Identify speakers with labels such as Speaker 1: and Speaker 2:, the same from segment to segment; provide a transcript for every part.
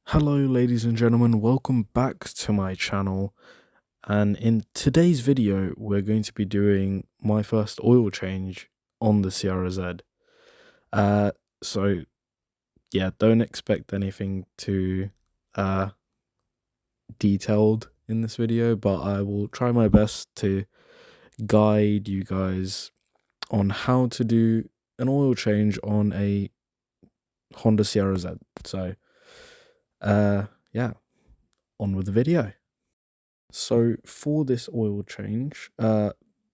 Speaker 1: Hello, ladies and gentlemen, welcome back to my channel. And in today's video, we're going to be doing my first oil change on the Sierra Z. Uh, so yeah, don't expect anything too detailed in this video, but I will try my best to guide you guys on how to do an oil change on a Honda Sierra Z. So yeah, on with the video. So for this oil change,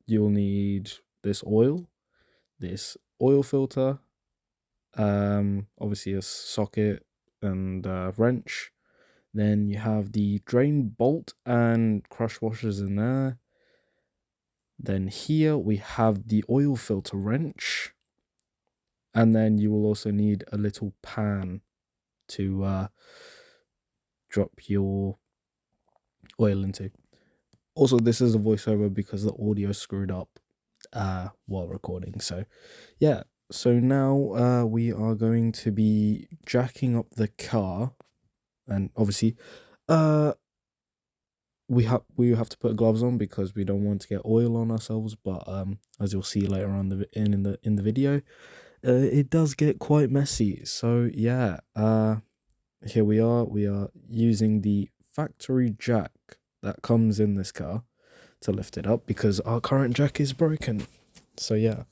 Speaker 1: you'll need this oil filter, obviously a socket and wrench. Then you have the drain bolt and crush washers in there. Then here we have the oil filter wrench. And then you will also need a little pan to drop your oil into. Also, this is a voiceover because the audio screwed up while recording. So yeah, so now we are going to be jacking up the car, and obviously we have to put gloves on because we don't want to get oil on ourselves, but as you'll see later on in the video, it does get quite messy. So yeah, here we are using the factory jack that comes in this car to lift it up because our current jack is broken. So yeah.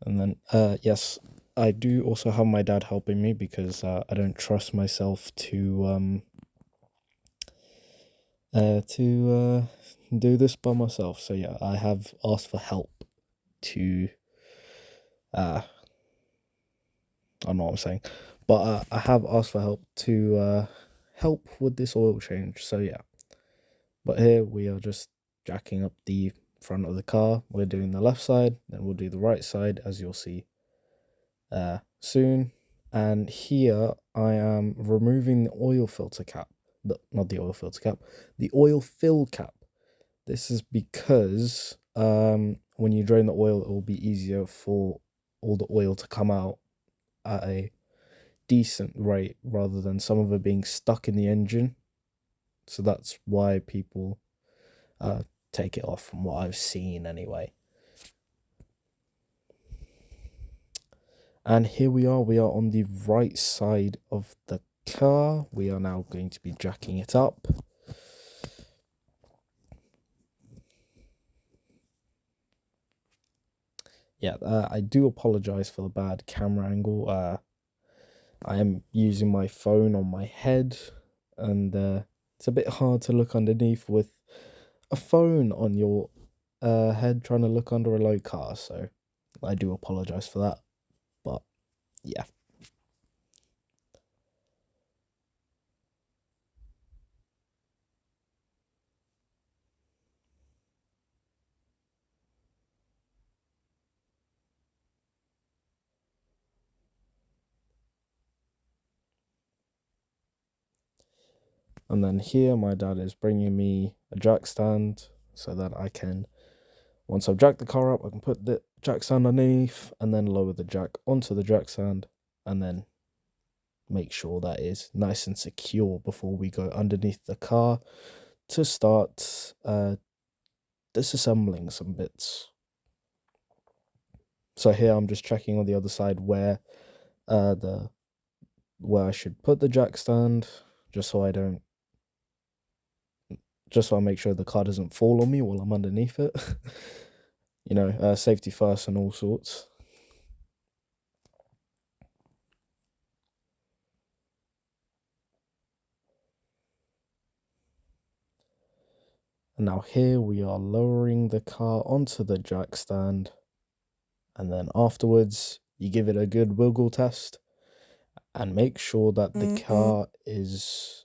Speaker 1: And then yes, I do also have my dad helping me because I don't trust myself to do this by myself. So yeah, I have asked for help to I don't know what I'm saying, but I have asked for help to help with this oil change. So yeah, but here we are just jacking up the front of the car. We're doing the left side, then we'll do the right side, as you'll see soon. And here I am removing the oil filter cap, not the oil filter cap, the oil fill cap. This is because when you drain the oil, it will be easier for all the oil to come out at a decent rate rather than some of it being stuck in the engine. So that's why people take it off, from what I've seen anyway. And here we are on the right side of the car. We are now going to be jacking it up. Yeah, I do apologize for the bad camera angle. I am using my phone on my head, and it's a bit hard to look underneath with a phone on your head trying to look under a low car, so I do apologize for that. But yeah. And then here my dad is bringing me a jack stand so that I can, once I've jacked the car up, I can put the jack stand underneath and then lower the jack onto the jack stand and then make sure that is nice and secure before we go underneath the car to start disassembling some bits. So here I'm just checking on the other side where I should put the jack stand, just so I make sure the car doesn't fall on me while I'm underneath it. You know, safety first and all sorts. And now here we are lowering the car onto the jack stand, and then afterwards you give it a good wiggle test and make sure that the car is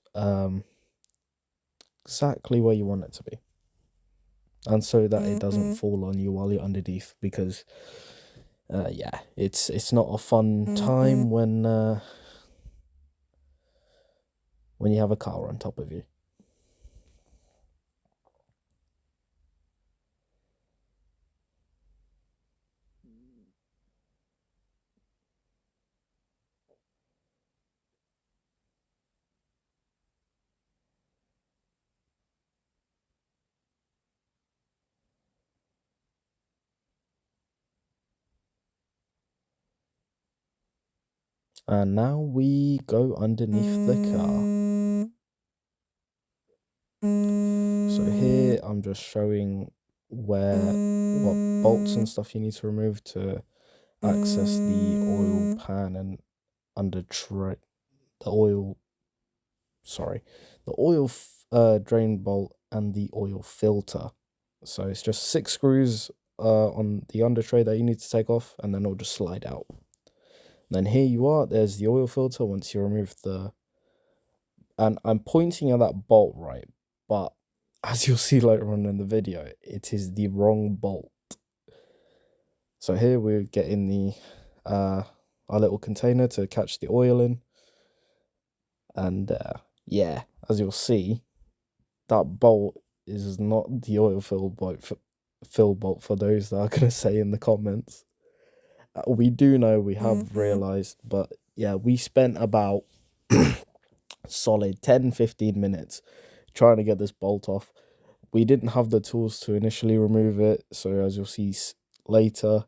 Speaker 1: exactly where you want it to be, and so that it doesn't fall on you while you're underneath, because yeah, it's not a fun time when you have a car on top of you. And now we go underneath the car. So here I'm just showing what bolts and stuff you need to remove to access the oil pan and under the oil drain bolt and the oil filter. So it's just 6 screws on the under tray that you need to take off, and then it'll just slide out. And then here you are, there's the oil filter once you remove and I'm pointing at that bolt, right? But as you'll see later on in the video, it is the wrong bolt. So here we're getting the our little container to catch the oil in. And yeah, as you'll see, that bolt is not the oil fill bolt for those that are going to say in the comments. We do know, we have realised, but yeah, we spent about solid 10-15 minutes trying to get this bolt off. We didn't have the tools to initially remove it, so as you'll see later,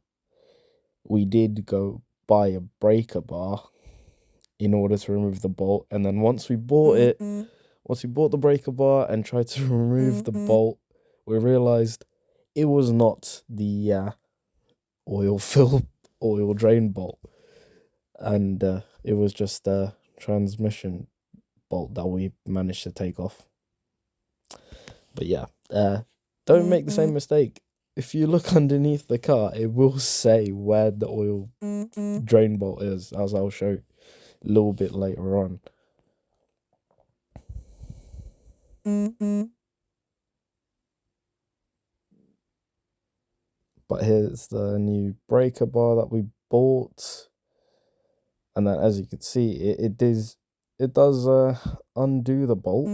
Speaker 1: we did go buy a breaker bar in order to remove the bolt. And then once we bought the breaker bar and tried to remove the bolt, we realized it was not the oil drain bolt, and it was just a transmission bolt that we managed to take off. But yeah, don't make the same mistake. If you look underneath the car, it will say where the oil drain bolt is, as I'll show a little bit later on. But here's the new breaker bar that we bought. And then as you can see, it does undo the bolt.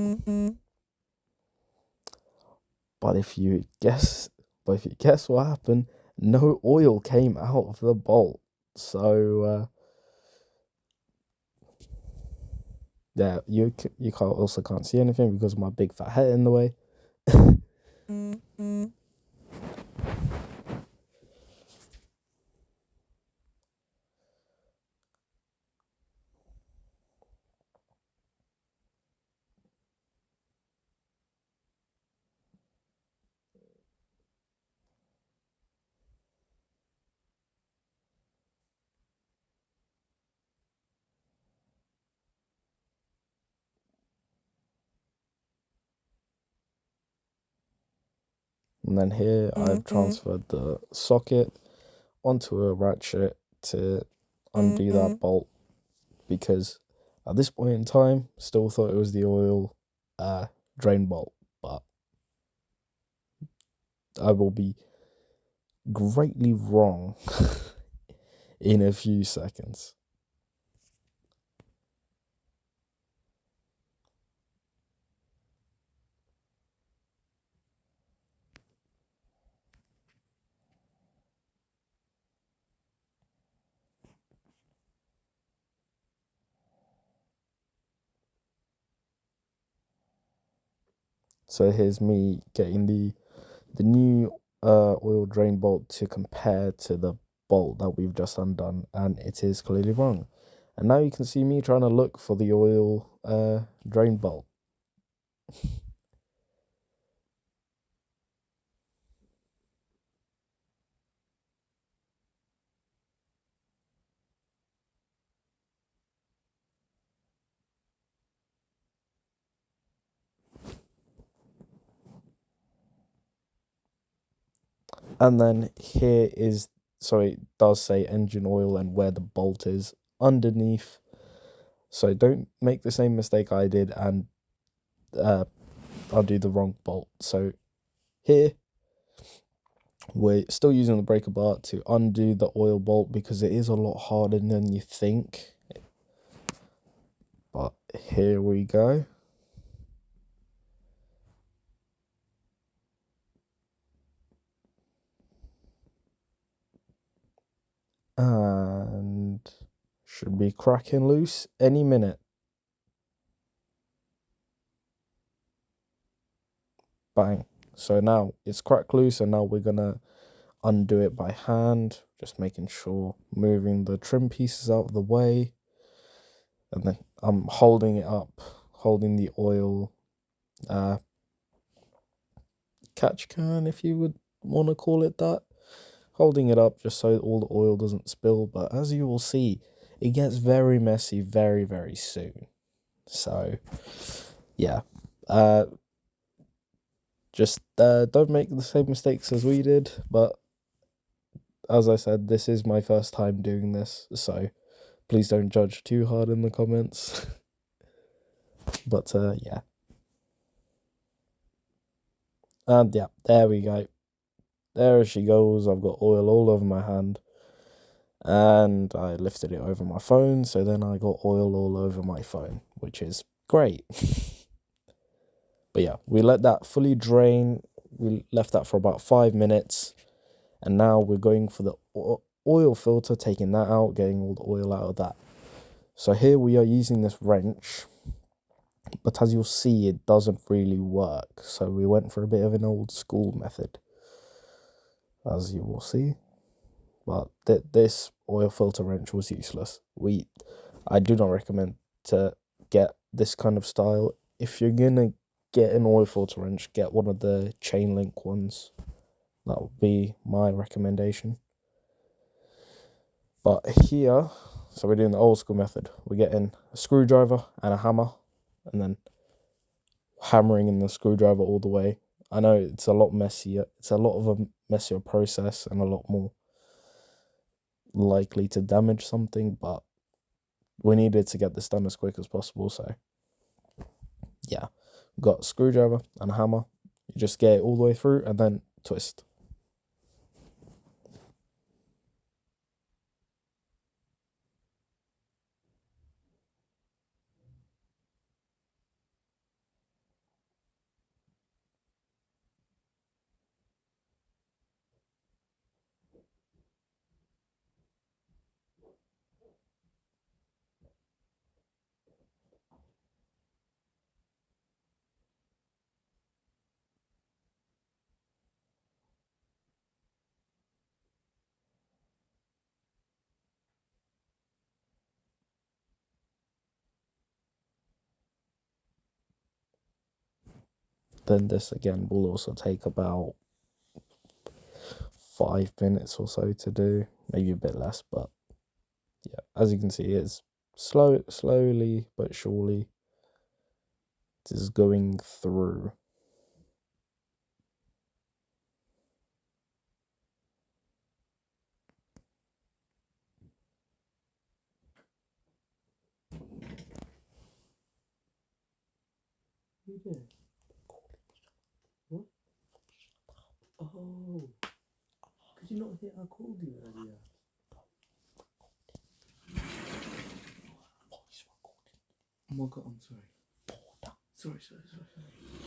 Speaker 1: But if you guess what happened, no oil came out of the bolt. So yeah, you can't see anything because of my big fat head in the way. And then here I've transferred the socket onto a ratchet to undo that bolt, because at this point in time, still thought it was the oil drain bolt, but I will be greatly wrong in a few seconds. So here's me getting the new oil drain bolt to compare to the bolt that we've just undone, and it is clearly wrong. And now you can see me trying to look for the oil drain bolt. And then here is, so it does say engine oil and where the bolt is underneath. So don't make the same mistake I did and undo the wrong bolt. So here we're still using the breaker bar to undo the oil bolt because it is a lot harder than you think. But here we go. And should be cracking loose any minute. Bang. So now it's cracked loose, and now we're gonna undo it by hand, just making sure, moving the trim pieces out of the way. and then I'm holding it up, holding the oil catch can, if you would want to call it that, holding it up just so all the oil doesn't spill. But as you will see, it gets very messy very, very soon. So yeah, just don't make the same mistakes as we did. But as I said, this is my first time doing this, so please don't judge too hard in the comments. But yeah, and yeah, there we go. There she goes. I've got oil all over my hand, and I lifted it over my phone, so then I got oil all over my phone, which is great. But yeah, we let that fully drain. We left that for about 5 minutes, and now we're going for the oil filter, taking that out, getting all the oil out of that. So here we are using this wrench, but as you'll see, it doesn't really work. So we went for a bit of an old school method, as you will see. But this oil filter wrench was useless. I do not recommend to get this kind of style. If you're gonna get an oil filter wrench, get one of the chain link ones. That would be my recommendation. But here, so we're doing the old school method. We're getting a screwdriver and a hammer, and then hammering in the screwdriver all the way. I know it's a lot messier. It's a lot of a messier process and a lot more likely to damage something, but we needed to get this done as quick as possible. So yeah, we've got a screwdriver and a hammer. You just get it all the way through and then twist. Then this again will also take about 5 minutes or so to do, maybe a bit less, but yeah, as you can see, it's slowly but surely it is going through. You did? What? Oh, could you not hear I called you earlier? Oh my god, I'm sorry. Sorry.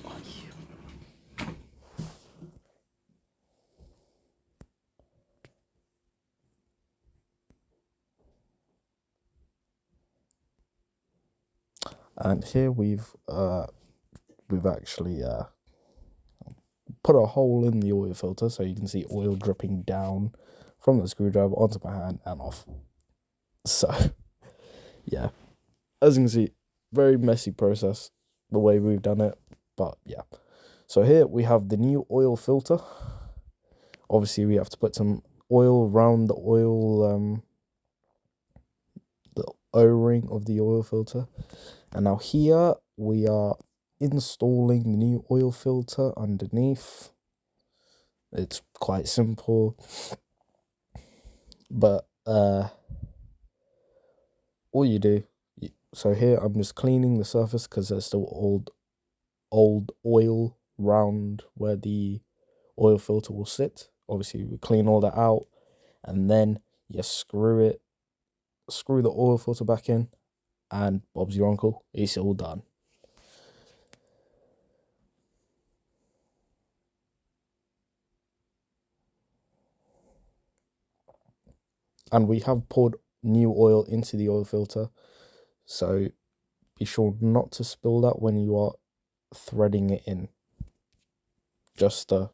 Speaker 1: Are you? And here we've actually put a hole in the oil filter, so you can see oil dripping down from the screwdriver onto my hand and off. So yeah, as you can see, very messy process the way we've done it, but yeah. So here we have the new oil filter. Obviously we have to put some oil around the O-ring of the oil filter. And now here we are installing the new oil filter underneath. It's quite simple, but all you do, so here I'm just cleaning the surface because there's still old oil round where the oil filter will sit. Obviously we clean all that out, and then you screw the oil filter back in, and Bob's your uncle, it's all done. And we have poured new oil into the oil filter, so be sure not to spill that when you are threading it in. Just a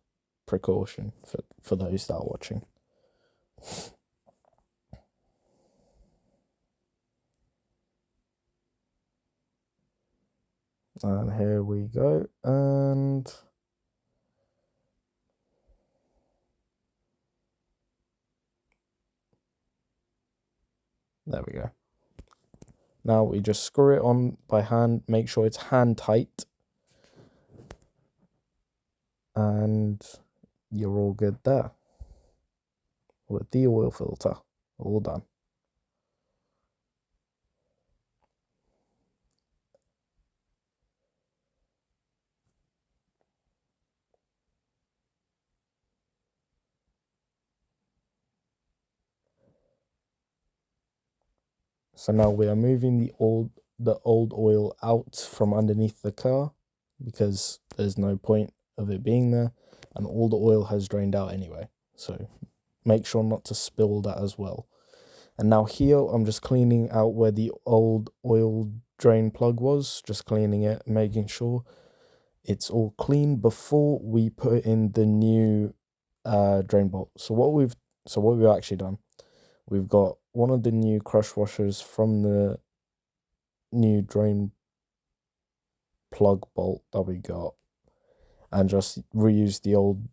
Speaker 1: precaution for those that are watching. And here we go, and there we go. Now we just screw it on by hand, make sure it's hand tight, and you're all good there with the oil filter all done. So now we are moving the old oil out from underneath the car because there's no point of it being there, and all the oil has drained out anyway. So make sure not to spill that as well. And now here I'm just cleaning out where the old oil drain plug was, just cleaning it, making sure it's all clean before we put in the new drain bolt. So what we've actually done, we've got one of the new crush washers from the new drain plug bolt that we got, and just reuse the old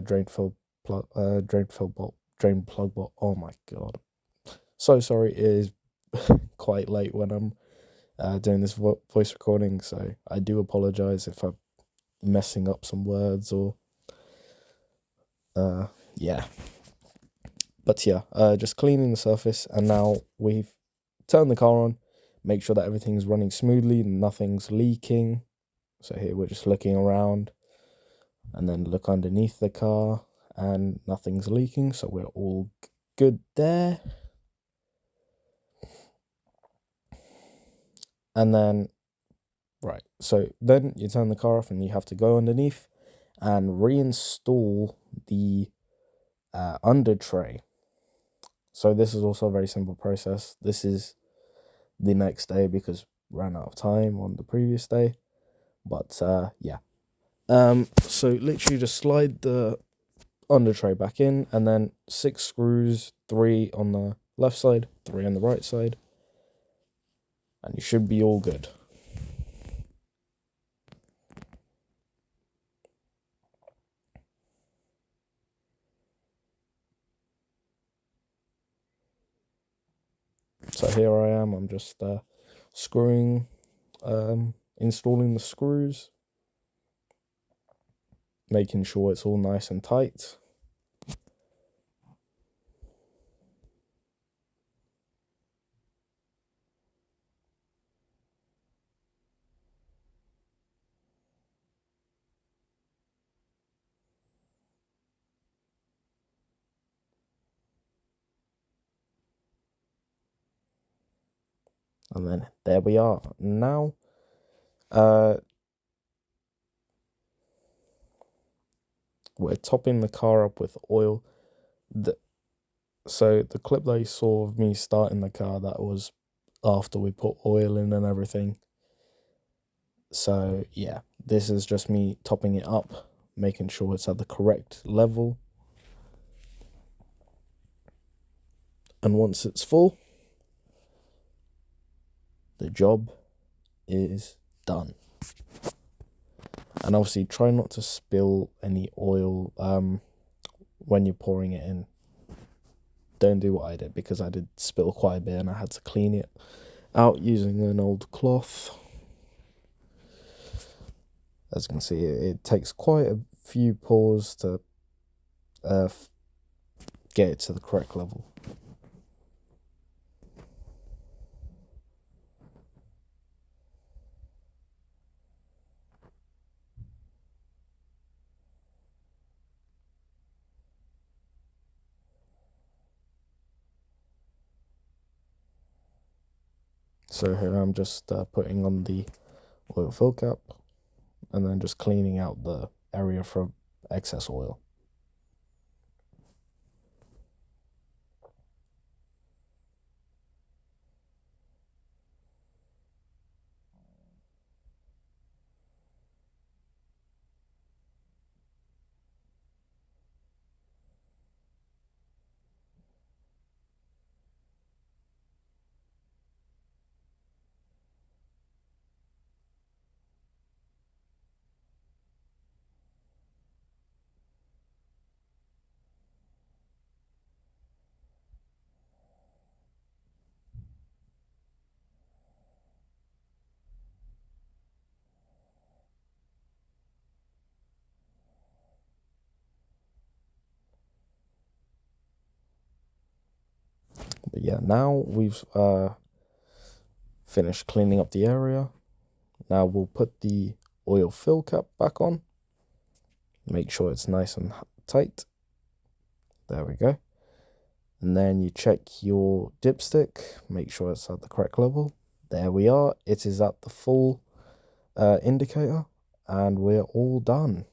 Speaker 1: drain plug bolt. Oh my god, so sorry. It is quite late when I'm doing this voice recording, so I do apologize if I'm messing up some words or yeah. But yeah, just cleaning the surface, and now we've turned the car on, make sure that everything's running smoothly, nothing's leaking. So here we're just looking around, and then look underneath the car, and nothing's leaking, so we're all good there. And then, right, so then you turn the car off, and you have to go underneath and reinstall the under tray. So this is also a very simple process. This is the next day because ran out of time on the previous day. But yeah. So literally just slide the under tray back in, and then 6 screws, 3 on the left side, 3 on the right side, and you should be all good. So here I am, I'm just screwing, installing the screws, making sure it's all nice and tight. And then there we are. Now, we're topping the car up with oil. So the clip that you saw of me starting the car, that was after we put oil in and everything. So yeah, this is just me topping it up, making sure it's at the correct level. And once it's full, the job is done. And obviously try not to spill any oil when you're pouring it in. Don't do what I did, because I did spill quite a bit and I had to clean it out using an old cloth. As you can see, it takes quite a few pours to get it to the correct level. So here I'm just putting on the oil fill cap, and then just cleaning out the area for excess oil. But yeah, now we've finished cleaning up the area. Now we'll put the oil fill cap back on. Make sure it's nice and tight. There we go. And then you check your dipstick, make sure it's at the correct level. There we are. It is at the full indicator, and we're all done.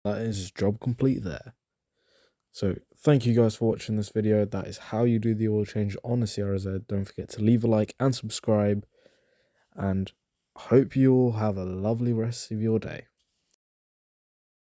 Speaker 1: That is job complete there. So thank you guys for watching this video. That is how you do the oil change on a CRZ. Don't forget to leave a like and subscribe, and hope you all have a lovely rest of your day.